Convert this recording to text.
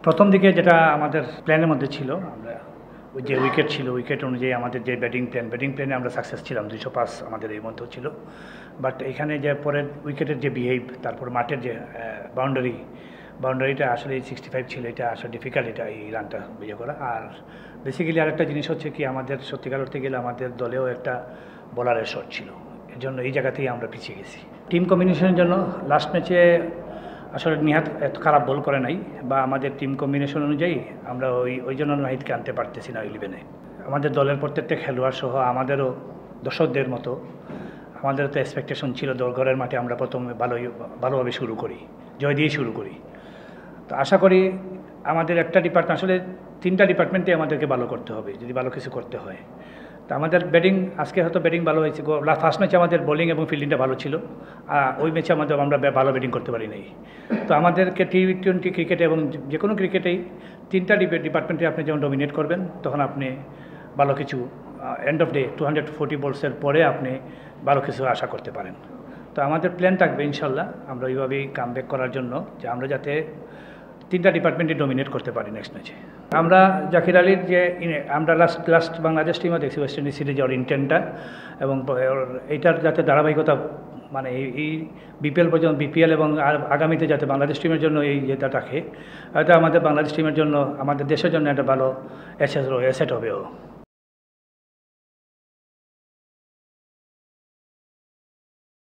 প্রথম দিকে যেটা আমাদের প্ল্যানের মধ্যে ছিল, আমরা ওই যে উইকেট ছিল, উইকেট অনুযায়ী আমাদের যে ব্যাটিং প্ল্যানে আমরা সাকসেস ছিলাম, 205 আমাদের এই মধ্যেও ছিল। বাট এখানে যে পরের উইকেটের যে বিহেভ, তারপর মাঠের যে বাউন্ডারিটা আসলে 65 ছিল, এটা আসলে ডিফিকাল্ট, এটা এই রানটা বিয়ে করা। আর বেসিক্যালি আরেকটা জিনিস হচ্ছে কি, আমাদের সত্যিকার করতে গেলে আমাদের দলেও একটা বোলারের শট ছিল, এর জন্য এই জায়গাতেই আমরা পিছিয়ে গেছি। টিম কম্বিনেশনের জন্য লাস্ট ম্যাচে আসলে নিহাত এত খারাপ বল করে নাই, বা আমাদের টিম কম্বিনেশন অনুযায়ী আমরা ওই জন্য নাহিদকে আনতে পারতেছি না 11-এ। আমাদের দলের প্রত্যেকটা খেলোয়াড় সহ আমাদেরও দর্শকদের মতো আমাদের তো এক্সপেকটেশন ছিল দলঘরের মাঠে আমরা প্রথমে ভালোভাবে শুরু করি, জয় দিয়ে শুরু করি। তো আশা করি আমাদের একটা ডিপার্টমেন্ট, আসলে 3টা ডিপার্টমেন্টে আমাদেরকে ভালো করতে হবে যদি ভালো কিছু করতে হয়। তো আমাদের ব্যাটিং আজকে হয়তো ব্যাটিং ভালো হয়েছে, ফার্স্ট ম্যাচে আমাদের বোলিং এবং ফিল্ডিংটা ভালো ছিল, ওই ম্যাচে আমরা ভালো ব্যাটিং করতে পারি নাই। তো আমাদেরকে T20 ক্রিকেটে এবং যে কোনো ক্রিকেটেই 3টা ডিপার্টমেন্টে আপনি যখন ডমিনেট করবেন, তখন আপনি ভালো কিছু এন্ড অফ ডে 240 বলসের পরে আপনি ভালো কিছু আশা করতে পারেন। তো আমাদের প্ল্যান থাকবে ইনশাল্লাহ আমরা ওইভাবেই কামব্যাক করার জন্য, যে আমরা যাতে 3টা ডিপার্টমেন্টে ডমিনেট করতে পারি নেক্সট ম্যাচে। আমরা জাকির আলীর যে আমরা লাস্ট বাংলাদেশ টিমও দেখছি ওয়েস্ট ইন্ডিজ সিরিজে ওর ইন্টেন্টটা, এবং এইটার যাতে ধারাবাহিকতা, মানে এই বিপিএল এবং আগামীতে যাতে বাংলাদেশ টিমের জন্য এই যেটা রাখে, এটা আমাদের বাংলাদেশ টিমের জন্য, আমাদের দেশের জন্য একটা ভালো অ্যাসেট হবে ও।